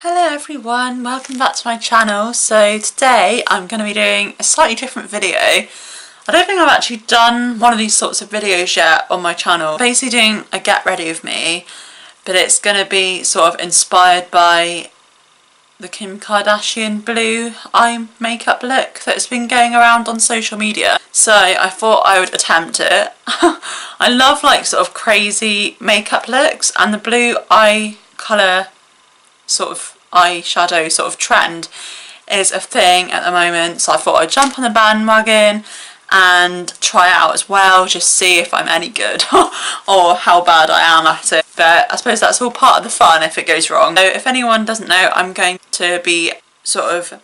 Hello everyone, welcome back to my channel. So today I'm going to be doing a slightly different video. I don't think I've actually done one of these sorts of videos yet on my channel. Basically doing a get ready with me, but it's going to be sort of inspired by the Kim Kardashian blue eye makeup look that's been going around on social media. So I thought I would attempt it. I love like sort of crazy makeup looks, and the blue eye colour sort of eyeshadow sort of trend is a thing at the moment, so I thought I'd jump on the bandwagon and try it out as well, just see if I'm any good or how bad I am at it. But I suppose that's all part of the fun if it goes wrong. So if anyone doesn't know, I'm going to be sort of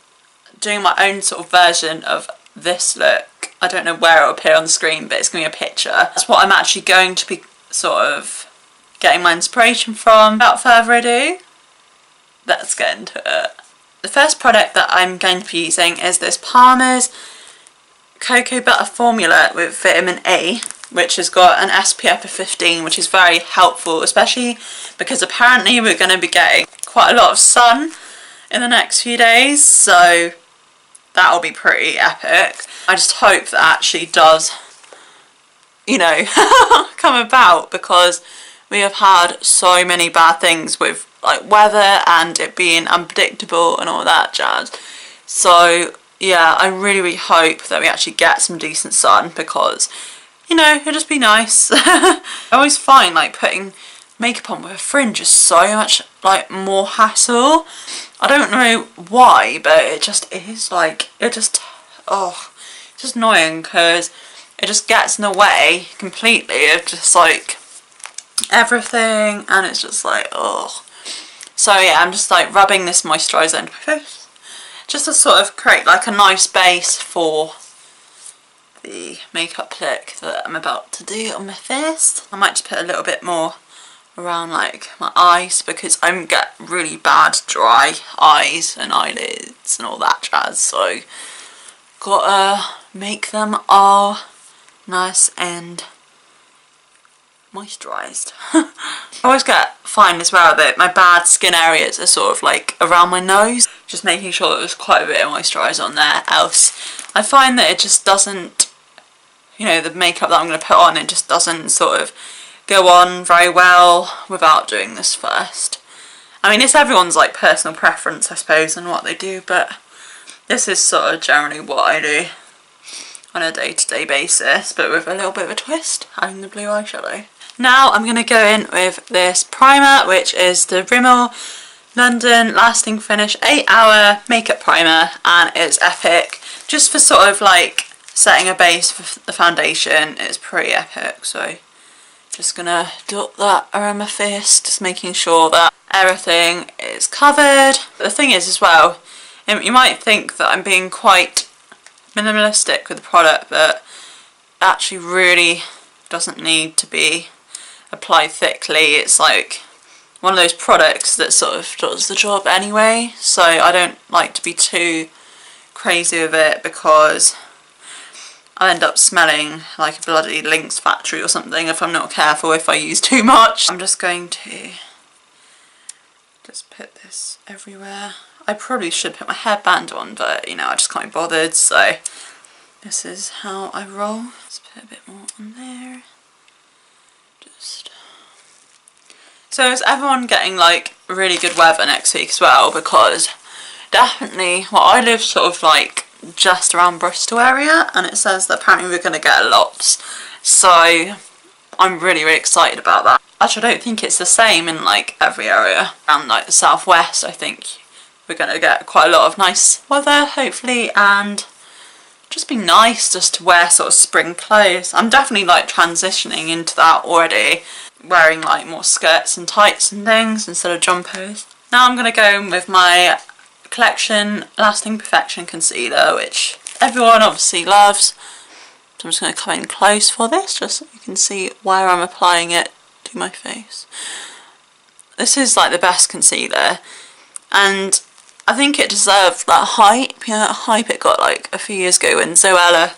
doing my own sort of version of this look. I don't know where it'll appear on the screen, but it's going to be a picture. That's what I'm actually going to be sort of getting my inspiration from. Without further ado, let's get into it. The first product that I'm going to be using is this Palmer's Cocoa Butter Formula with vitamin A, which has got an SPF of 15, which is very helpful, especially because apparently we're going to be getting quite a lot of sun in the next few days, so that'll be pretty epic. I just hope that actually does, you know, come about, because we have had so many bad things with like weather and it being unpredictable and all that jazz. So yeah, I really hope that we actually get some decent sun, because, you know, it'll just be nice. I always find like putting makeup on with a fringe is so much like more hassle. I don't know why, but it just is like, it's just annoying, because it just gets in the way completely of just like everything, and it's just like, oh. So yeah, I'm just like rubbing this moisturiser into my face, just to sort of create like a nice base for the makeup look that I'm about to do on my face. I might just put a little bit more around like my eyes, because I get really bad dry eyes and eyelids and all that jazz, so gotta make them all nice and moisturised. I always find as well that my bad skin areas are sort of like around my nose, just making sure that there's quite a bit of moisturiser on there, else I find that it just doesn't, you know, the makeup that I'm going to put on, it just doesn't sort of go on very well without doing this first. I mean, it's everyone's like personal preference, I suppose, and what they do, but this is sort of generally what I do on a day-to-day basis, but with a little bit of a twist, adding the blue eyeshadow. Now I'm going to go in with this primer, which is the Rimmel London Lasting Finish 8-Hour Makeup Primer, and it's epic. Just for sort of like setting a base for the foundation, it's pretty epic. So just going to dot that around my face, just making sure that everything is covered. But the thing is as well, you might think that I'm being quite minimalistic with the product, but it actually really doesn't need to be applied thickly. It's like one of those products that sort of does the job anyway, so I don't like to be too crazy with it, because I end up smelling like a bloody Lynx factory or something if I'm not careful, if I use too much. I'm just going to just put this everywhere. I probably should put my headband on, but you know, I just can't be bothered, so this is how I roll. Let's put a bit more on there. So is everyone getting like really good weather next week as well? Because definitely, well, I live sort of like just around Bristol area, and it says that apparently we're going to get lots, so I'm really excited about that. Actually, I don't think it's the same in like every area around like the southwest. I think we're going to get quite a lot of nice weather hopefully, and just be nice just to wear sort of spring clothes. I'm definitely like transitioning into that already, wearing like more skirts and tights and things instead of jumpers. Now I'm going to go in with my Collection Lasting Perfection Concealer, which everyone obviously loves. So I'm just going to come in close for this, just so you can see where I'm applying it to my face. This is like the best concealer, and I think it deserved that hype, you know, that hype it got like a few years ago when Zoella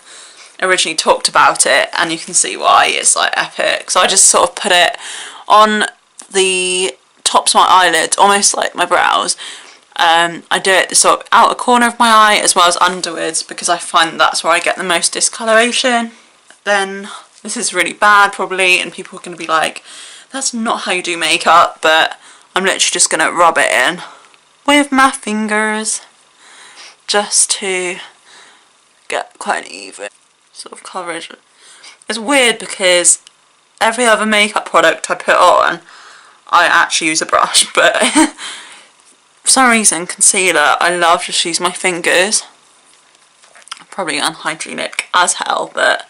originally talked about it, and you can see why it's like epic. So I just sort of put it on the tops of my eyelids, almost like my brows, I do it the sort of outer corner of my eye as well as underwards, because I find that's where I get the most discoloration. Then this is really bad probably, and people are going to be like, that's not how you do makeup, but I'm literally just going to rub it in with my fingers just to get quite an even sort of coverage. It's weird because every other makeup product I put on, I actually use a brush, but for some reason concealer, I love just use my fingers. Probably unhygienic as hell, but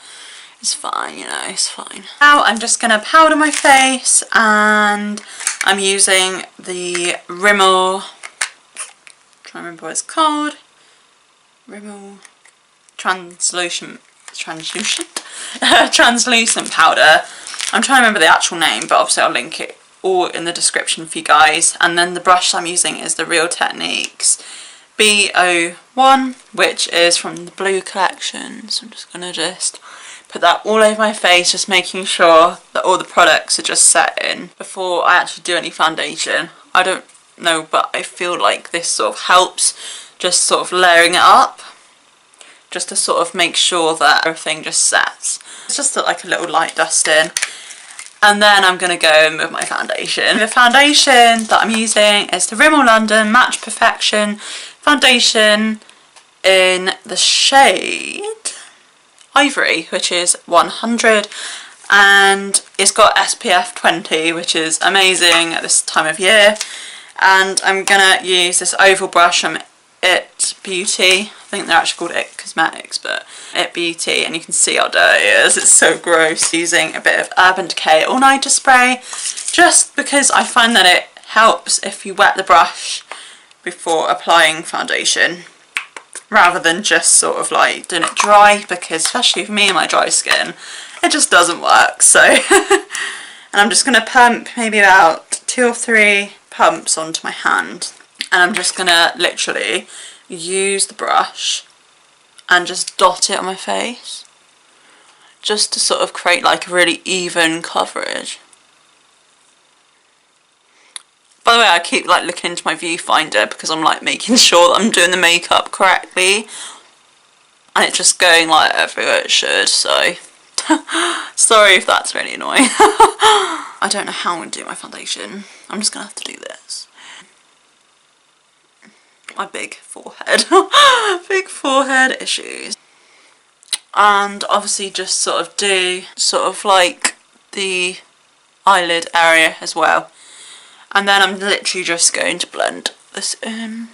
it's fine, you know, it's fine. Now I'm just going to powder my face, and I'm using the Rimmel, I'm trying to remember what it's called, Rimmel translucent powder. I'm trying to remember the actual name, but obviously I'll link it all in the description for you guys. And then the brush I'm using is the Real Techniques B01, which is from the Blue collection. So I'm just going to put that all over my face, just making sure that all the products are just set in before I actually do any foundation. I don't know, but I feel like this sort of helps, just sort of layering it up, just to sort of make sure that everything just sets. It's just like a little light dusting. And then I'm going to go in with my foundation. The foundation that I'm using is the Rimmel London Match Perfection foundation in the shade Ivory, which is 100, and it's got SPF 20, which is amazing at this time of year. And I'm going to use this oval brush from It Beauty. I think they're actually called It Cosmetics, but It Beauty, and you can see how dirty it is. It's so gross. Using a bit of Urban Decay All Nighter Spray, just because I find that it helps if you wet the brush before applying foundation, rather than just sort of like doing it dry, because especially for me and my dry skin, it just doesn't work. So and I'm just going to pump maybe about 2 or 3 pumps onto my hand, and I'm just going to literally use the brush and just dot it on my face, just to sort of create like a really even coverage. By the way, I keep like looking into my viewfinder because I'm like making sure that I'm doing the makeup correctly, and it's just going like everywhere it should, so sorry if that's really annoying. I don't know how I'm going to do my foundation. I'm just going to have to do this. My big forehead. Big forehead issues. And obviously just sort of do sort of like the eyelid area as well. And then I'm literally just going to blend this in.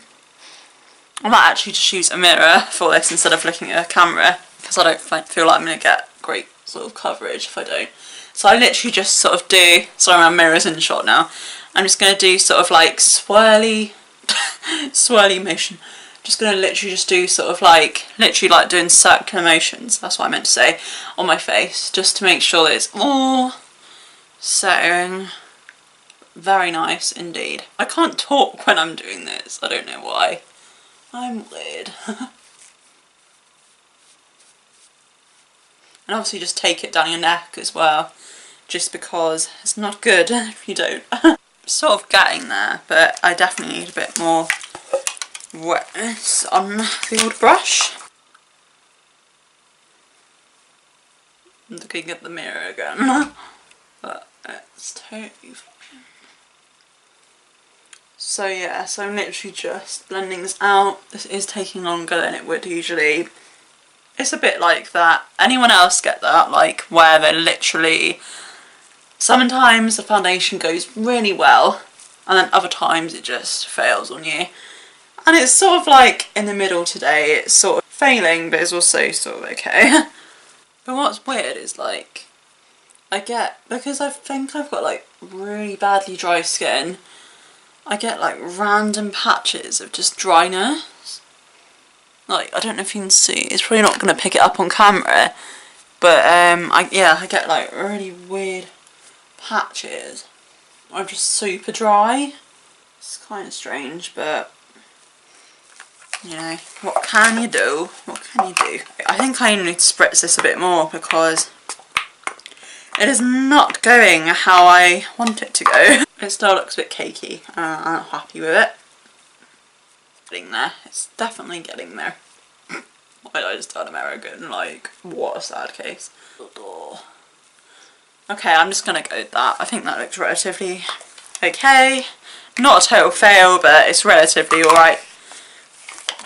I might actually just use a mirror for this instead of looking at a camera, because I don't feel like I'm going to get great sort of coverage if I don't. So I literally just sort of do, sorry my mirror's in shot now, I'm just going to do sort of like swirly motion. Just going to literally just do sort of like, literally like doing circular motions, that's what I meant to say, on my face, just to make sure that it's all setting. Very nice indeed. I can't talk when I'm doing this, I don't know why. I'm weird. And obviously just take it down your neck as well, just because it's not good if you don't. Sort of getting there, but I definitely need a bit more wetness on the old brush. I'm looking at the mirror again, but it's totally fine. So yeah, so I'm literally just blending this out. This is taking longer than it would usually. It's a bit like that. Anyone else get that? Like where they're literally, sometimes the foundation goes really well and then other times it just fails on you. And it's sort of like in the middle today. It's sort of failing, but it's also sort of okay. But what's weird is like, because I think I've got like really badly dry skin, I get like random patches of just dryness. Like, I don't know if you can see, it's probably not going to pick it up on camera, but I get like really weird patches. I'm just super dry. It's kind of strange, but you know, what can you do? What can you do? I think I need to spritz this a bit more because it is not going how I want it to go. It still looks a bit cakey. I'm not happy with it. getting there. It's definitely getting there. I just done American, like, what a sad case. Okay, I'm just gonna go with that. I think that looks relatively okay. Not a total fail, but it's relatively alright.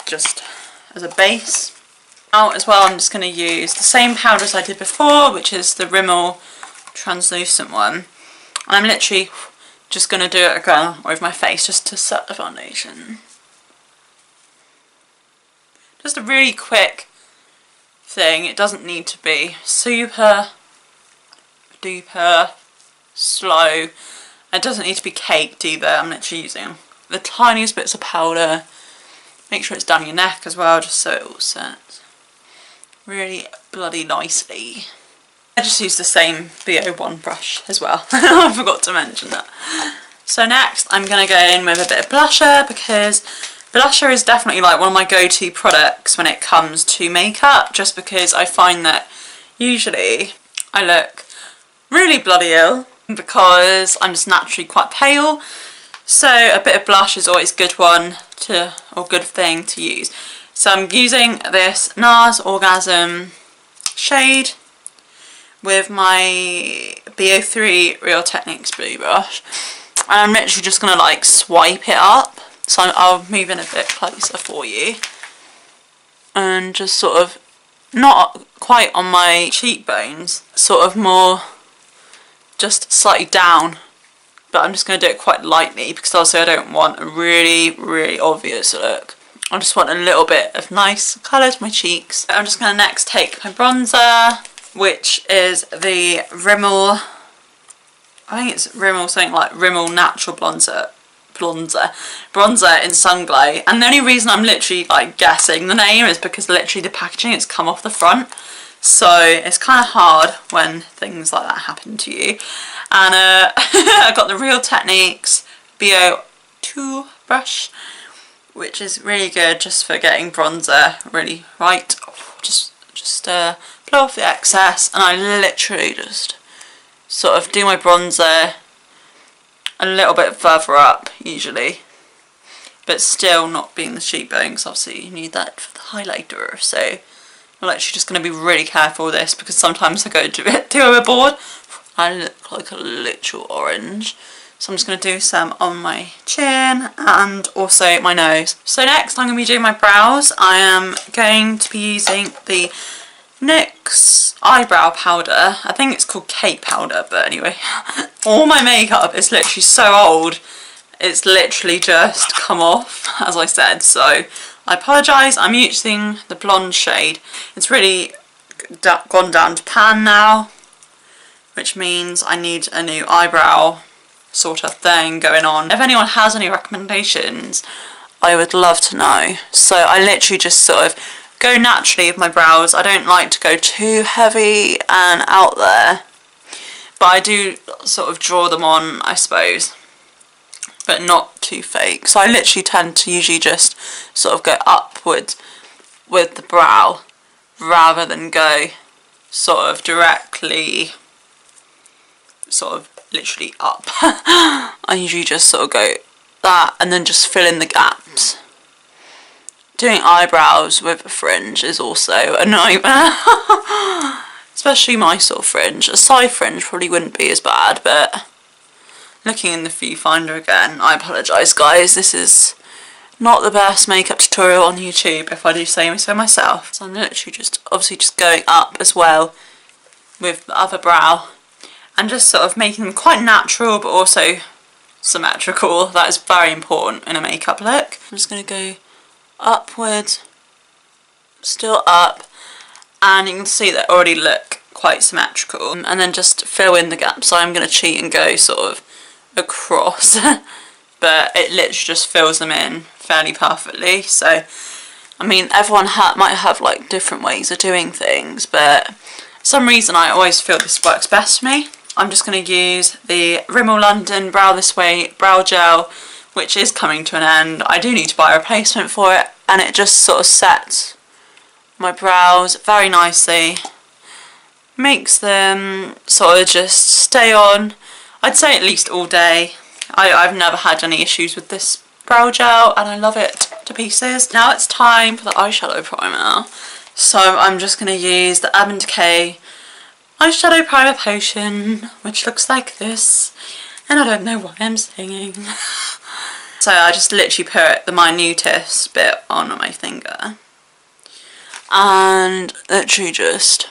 Just as a base. Now as well, I'm just gonna use the same powder as I did before, which is the Rimmel translucent one. And I'm literally just gonna do it again with my face just to set the foundation. Just a really quick thing. It doesn't need to be super duper slow. It doesn't need to be caked either. I'm literally using the tiniest bits of powder. Make sure it's down your neck as well, just so it all sets really bloody nicely. I just use the same BO1 brush as well. I forgot to mention that. So next I'm going to go in with a bit of blusher, because blusher is definitely like one of my go-to products when it comes to makeup, just because I find that usually I look really bloody ill because I'm just naturally quite pale, so a bit of blush is always a good good thing to use. So I'm using this NARS Orgasm shade with my BO3 Real Techniques blue brush, and I'm literally just going to like swipe it up. So I'll move in a bit closer for you, and just sort of, not quite on my cheekbones, sort of more just slightly down, but I'm just going to do it quite lightly because also I don't want a really obvious look. I just want a little bit of nice colour to my cheeks. I'm just going to next take my bronzer, which is the Rimmel, I think it's Rimmel, something like Rimmel Natural Bronzer in Sun Glow. And the only reason I'm literally like guessing the name is because literally the packaging has come off the front, so it's kind of hard when things like that happen to you. And I got the Real Techniques BO2 brush, which is really good just for getting bronzer really right. Just blow off the excess, and I literally just sort of do my bronzer a little bit further up usually, but still not being the cheekbone, because obviously you need that for the highlighter. So I'm actually just going to be really careful with this, because sometimes I go to it too overboard. I look like a literal orange. So I'm just going to do some on my chin and also my nose. So next I'm going to be doing my brows. I am going to be using the NYX eyebrow powder. I think it's called Cake powder, but anyway. All my makeup is literally so old. It's literally just come off, as I said. So I apologise. I'm using the blonde shade. It's really gone down to pan now, which means I need a new eyebrow sort of thing going on. If anyone has any recommendations, I would love to know. So I literally just sort of go naturally with my brows. I don't like to go too heavy and out there, but I do sort of draw them on, I suppose, but not too fake. So I literally tend to usually just sort of go upwards with the brow rather than go sort of directly, sort of literally up. I usually just sort of go that and then just fill in the gaps. Doing eyebrows with a fringe is also a nightmare. Especially my sort of fringe. A side fringe probably wouldn't be as bad, but looking in the viewfinder again, I apologise guys, this is not the best makeup tutorial on YouTube, if I do say so myself. So I'm literally just obviously just going up as well with the other brow, and just sort of making them quite natural but also symmetrical. That is very important in a makeup look. I'm just going to go upwards, still up, and you can see they already look quite symmetrical, and then just fill in the gaps. So I'm going to cheat and go sort of across but it literally just fills them in fairly perfectly. So I mean, everyone might have like different ways of doing things, but for some reason I always feel this works best for me. I'm just going to use the Rimmel London Brow This Way brow gel, which is coming to an end. I do need to buy a replacement for it, and it just sort of sets my brows very nicely. Makes them sort of just stay on, I'd say at least all day. I've never had any issues with this brow gel and I love it to pieces. Now it's time for the eyeshadow primer. So I'm just going to use the Urban Decay eyeshadow primer potion, which looks like this. And I don't know why I'm singing. So I just literally put the minutest bit on my finger. And literally just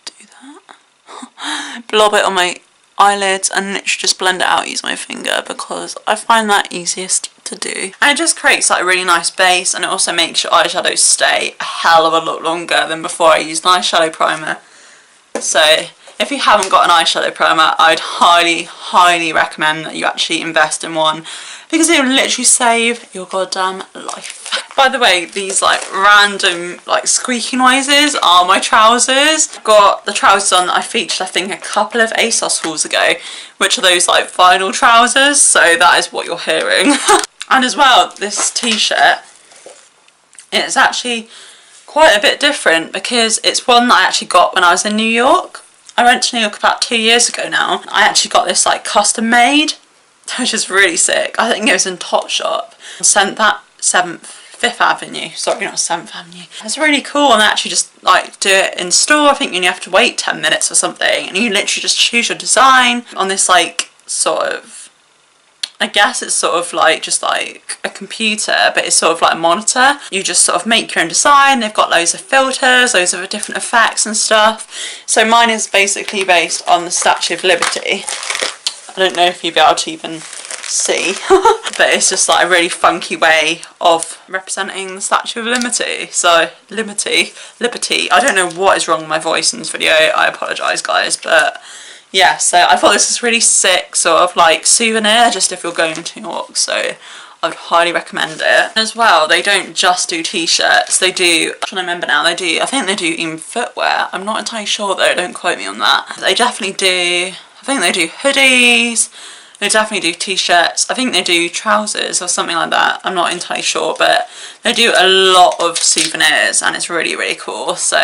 do that. Blob it on my eyelids and literally just blend it out, use my finger, because I find that easiest to do. And it just creates like a really nice base, and it also makes your eyeshadows stay a hell of a lot longer than before I used an eyeshadow primer. So if you haven't got an eyeshadow primer, I'd highly recommend that you actually invest in one, because it will literally save your goddamn life. By the way, these like random like squeaky noises are my trousers. I've got the trousers on that I featured I think a couple of ASOS hauls ago, which are those like vinyl trousers, so that is what you're hearing. And as well, this t-shirt, it's actually quite a bit different because it's one that I actually got when I was in New York. I went to New York about 2 years ago now. I actually got this like custom made, which is really sick. I think it was in Topshop. I sent that 5th Avenue, sorry, not 7th Avenue. It's really cool, and they actually just like do it in store. I think you only have to wait 10 minutes or something, and you literally just choose your design on this like sort of, I guess it's sort of like just like a computer, but it's sort of like a monitor. You just sort of make your own design. They've got loads of filters, loads of different effects and stuff. So mine is basically based on the Statue of Liberty. I don't know if you'll be able to even see, but it's just like a really funky way of representing the Statue of Liberty. So Liberty, I don't know what is wrong with my voice in this video, I apologise guys, but yeah, so I thought this was really sick sort of like souvenir just if you're going to New York, so I would highly recommend it. As well, they don't just do t-shirts, they do, I'm trying to remember now, I think they do even footwear. I'm not entirely sure though, don't quote me on that. They definitely do, I think they do hoodies, they definitely do t-shirts, I think they do trousers or something like that, I'm not entirely sure, but they do a lot of souvenirs and it's really cool, so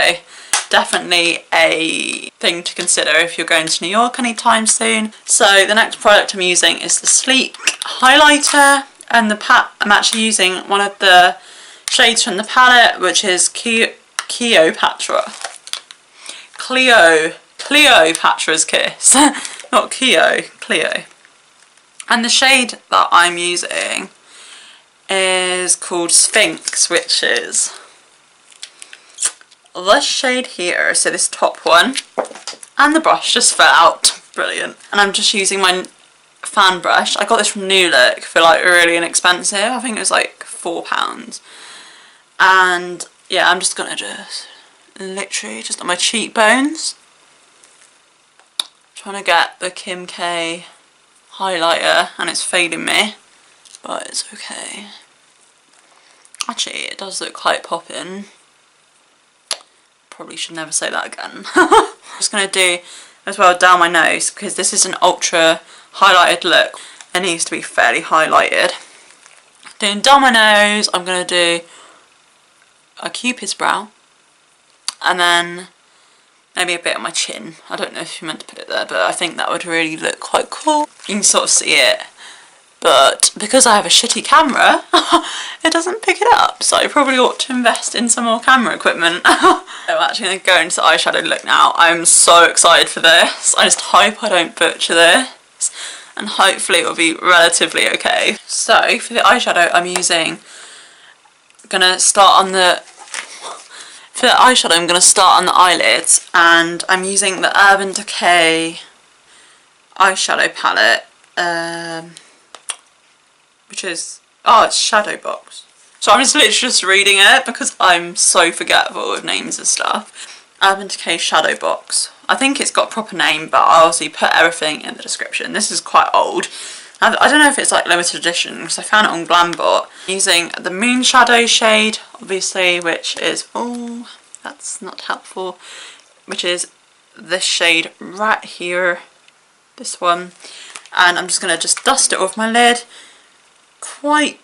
definitely a thing to consider if you're going to New York anytime soon. So the next product I'm using is the Sleek highlighter, and I'm actually using one of the shades from the palette, which is Cleopatra's Kiss. Not Cleo. And the shade that I'm using is called Sphinx, which is this shade here, so this top one, and the brush just fell out, brilliant. And I'm just using my fan brush. I got this from New Look for like really inexpensive, I think it was like £4, and yeah, I'm just gonna just literally just on my cheekbones, trying to get the Kim K highlighter, and it's fading me, but it's okay. Actually, it does look quite popping. Probably should never say that again. I'm just going to do as well down my nose, because this is an ultra highlighted look. It needs to be fairly highlighted. Doing down my nose, I'm going to do a Cupid's brow, and then maybe a bit on my chin. I don't know if you meant to put it there, but I think that would really look quite cool. You can sort of see it, but because I have a shitty camera, it doesn't pick it up, so I probably ought to invest in some more camera equipment. I'm actually going to go into the eyeshadow look now. I'm so excited for this. I just hope I don't butcher this, and hopefully it will be relatively okay. So for the eyeshadow I'm using, I'm going to start on the eyelids, and I'm using the Urban Decay eyeshadow palette, which is, it's Shadow Box. So I'm just literally just reading it because I'm so forgetful with names and stuff. Urban Decay Shadow Box. I think it's got a proper name, but I'll obviously put everything in the description. This is quite old. I don't know if it's like limited edition because I found it on Glambot. I'm using the Moon Shadow shade, obviously, which is, oh, that's not helpful, which is this shade right here, this one. And I'm just going to just dust it off my lid quite,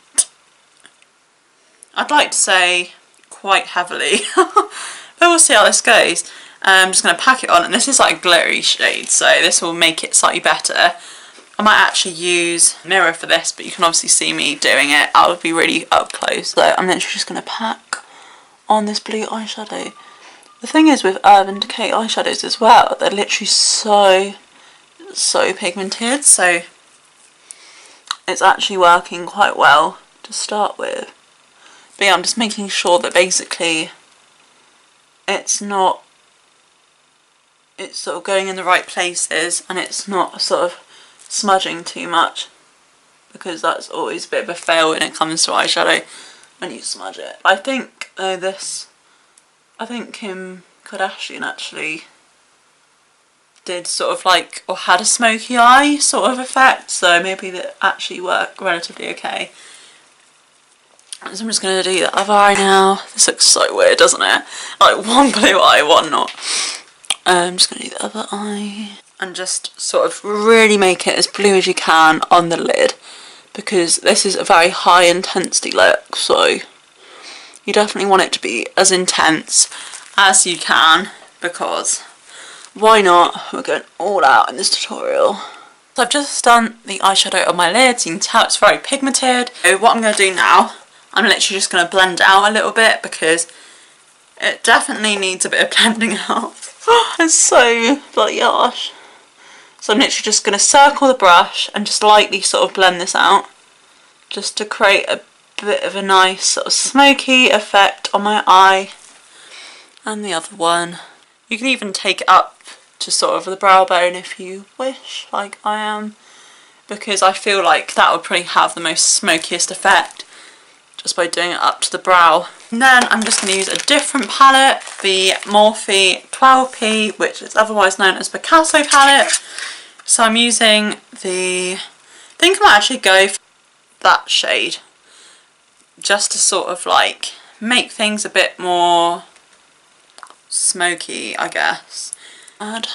I'd like to say quite heavily, but we'll see how this goes. I'm just going to pack it on, and this is like a glittery shade, so this will make it slightly better. I might actually use a mirror for this, but you can obviously see me doing it. I would be really up close. So I'm literally just going to pack on this blue eyeshadow. The thing is with Urban Decay eyeshadows as well, they're literally so pigmented, so it's actually working quite well to start with. But yeah, I'm just making sure that basically it's sort of going in the right places and it's not sort of smudging too much, because that's always a bit of a fail when it comes to eyeshadow, when you smudge it. I think I think Kim Kardashian actually did sort of like, or had a smoky eye sort of effect, so maybe that actually worked relatively okay. So I'm just going to do the other eye now. This looks so weird, doesn't it? Like one blue eye, one not. I'm just going to do the other eye and just sort of really make it as blue as you can on the lid, because this is a very high intensity look, so you definitely want it to be as intense as you can, because why not? We're going all out in this tutorial. So I've just done the eyeshadow on my lids. You can tell it's very pigmented. So what I'm going to do now, I'm literally just going to blend it out a little bit, because it definitely needs a bit of blending out. It's so bloody harsh. So I'm literally just going to circle the brush and just lightly sort of blend this out, just to create a bit of a nice sort of smoky effect on my eye. And the other one, you can even take it up to sort of the brow bone if you wish, like I am, because I feel like that would probably have the most smokiest effect just by doing it up to the brow. And then I'm just going to use a different palette, the Morphe 12p, which is otherwise known as Picasso palette. So I'm using I think I might actually go for that shade, just to sort of like make things a bit more smoky, I guess. Add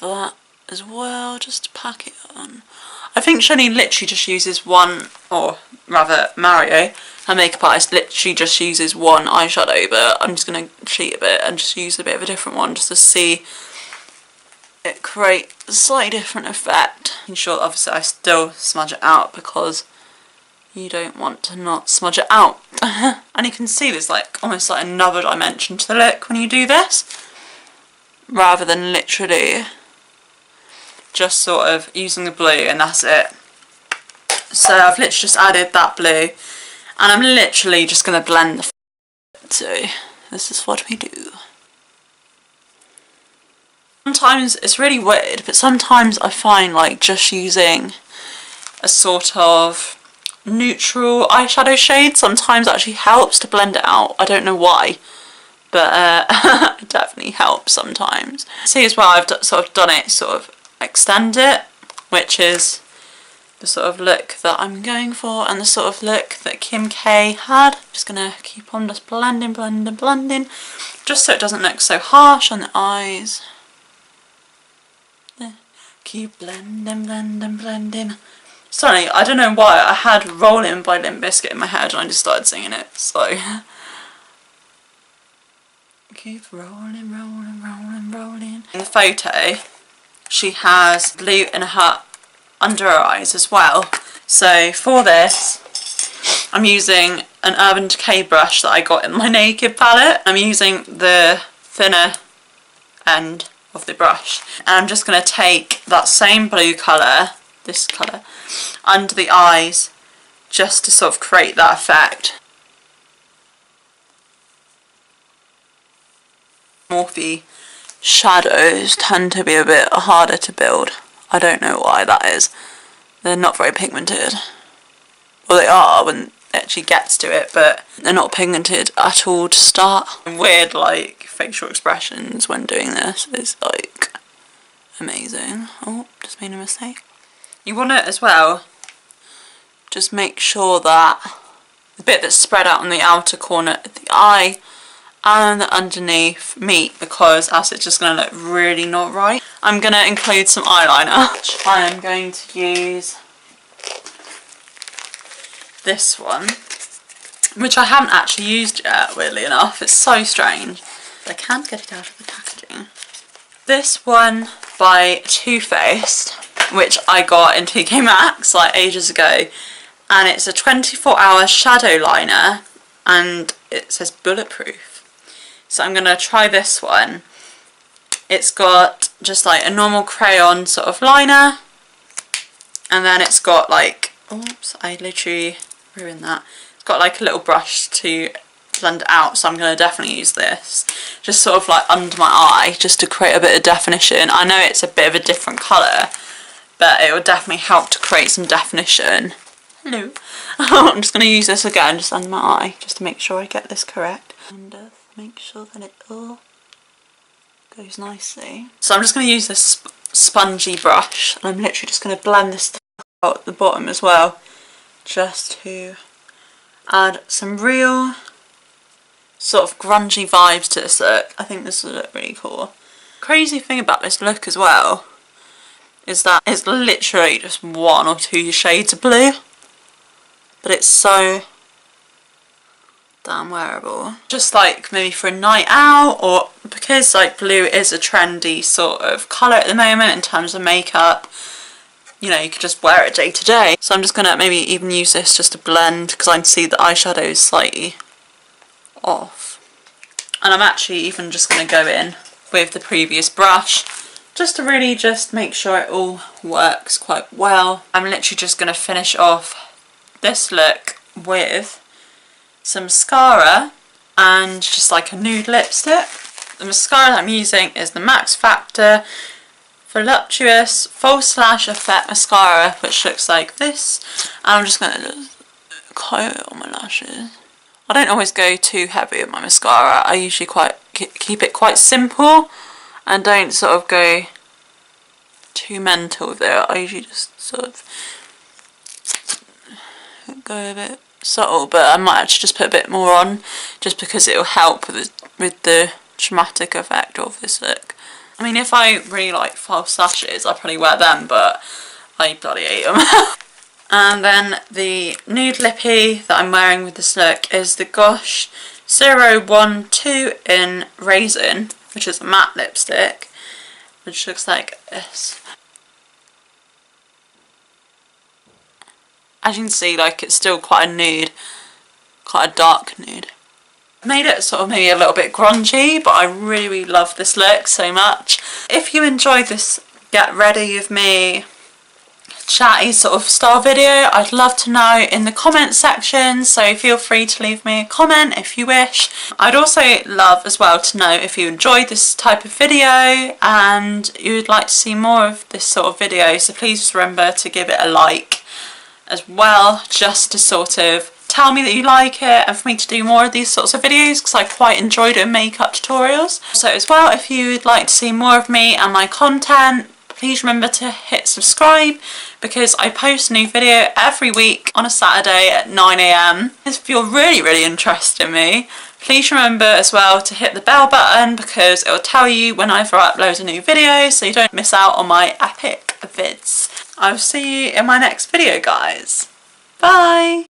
that as well, just to pack it on. I think she only literally just uses one, or rather Mario, her makeup artist, literally just uses one eyeshadow, but I'm just going to cheat a bit and just use a bit of a different one just to see it create a slightly different effect. In short, obviously I still smudge it out, because you don't want to not smudge it out. And you can see there's like almost like another dimension to the look when you do this, rather than literally just sort of using the blue and that's it. So I've literally just added that blue, and I'm literally just going to blend the so this is what we do. Sometimes it's really weird, but sometimes I find like just using a sort of neutral eyeshadow shade sometimes actually helps to blend it out. I don't know why, but it definitely helps sometimes. See as well, I've sort of done it, sort of extend it, which is the sort of look that I'm going for and the sort of look that Kim K had. Just gonna keep on just blending, just so it doesn't look so harsh on the eyes. There. Keep blending. Sorry, I don't know why I had Rollin' by Limp Bizkit in my head and I just started singing it, so keep rolling. In the photo, she has blue in her under her eyes as well. So for this, I'm using an Urban Decay brush that I got in my Naked palette. I'm using the thinner end of the brush, and I'm just going to take that same blue colour, this colour, under the eyes, just to sort of create that effect. Morphe shadows tend to be a bit harder to build. I don't know why that is. They're not very pigmented. Well, they are when it actually gets to it, but they're not pigmented at all to start. Weird like facial expressions when doing this is like amazing. Oh, just made a mistake. You want it as well, just make sure that the bit that's spread out on the outer corner of the eye and the underneath meet, because else it's just going to look really not right. I'm going to include some eyeliner. I am going to use this one, which I haven't actually used yet, weirdly enough. It's so strange. I can't get it out of the packaging. This one by Too Faced. which I got in TK Maxx like ages ago, and it's a 24-hour shadow liner and it says bulletproof. So I'm going to try this one. It's got just like a normal crayon sort of liner, and then it's got like, oops, I literally ruined that. It's got like a little brush to blend it out, so I'm going to definitely use this just sort of like under my eye just to create a bit of definition. I know it's a bit of a different colour, but it will definitely help to create some definition. Hello. I'm just going to use this again just under my eye just to make sure I get this correct and make sure that it all goes nicely. So I'm just going to use this spongy brush, and I'm literally just going to blend this out at the bottom as well, just to add some real sort of grungy vibes to this look. I think this will look really cool. Crazy thing about this look as well is that it's literally just 1 or 2 shades of blue, but it's so damn wearable. Just like maybe for a night out, or because like blue is a trendy sort of colour at the moment in terms of makeup, you know, you could just wear it day to day. So I'm just gonna maybe even use this just to blend, because I can see the eyeshadow is slightly off. And I'm actually even just gonna go in with the previous brush just to really just make sure it all works quite well. I'm literally just gonna finish off this look with some mascara and just like a nude lipstick. The mascara that I'm using is the Max Factor Voluptuous False Lash Effect Mascara, which looks like this. And I'm just going to coat it on my lashes. I don't always go too heavy with my mascara. I usually keep it quite simple and don't sort of go too mental with it. I usually just sort of go a bit subtle, but I might actually just put a bit more on just because it will help with the dramatic effect of this look. I mean, if I really like false lashes, I'll probably wear them, but I bloody hate them. And then the nude lippy that I'm wearing with this look is the Gosh 012 in Raisin, which is a matte lipstick, which looks like this. As you can see, like, it's still quite a nude, quite a dark nude. I made it sort of maybe a little bit grungy, but I really love this look so much. If you enjoyed this get ready with me chatty sort of style video, I'd love to know in the comment section, so feel free to leave me a comment if you wish. I'd also love as well to know if you enjoyed this type of video and you would like to see more of this sort of video, so please just remember to give it a like as well, just to sort of tell me that you like it and for me to do more of these sorts of videos, because I quite enjoy doing makeup tutorials. So as well, if you would like to see more of me and my content, please remember to hit subscribe, because I post a new video every week on a Saturday at 9 AM. If you're really interested in me, please remember as well to hit the bell button, because it will tell you whenever I upload a new video, so you don't miss out on my epic vids. I'll see you in my next video, guys. Bye!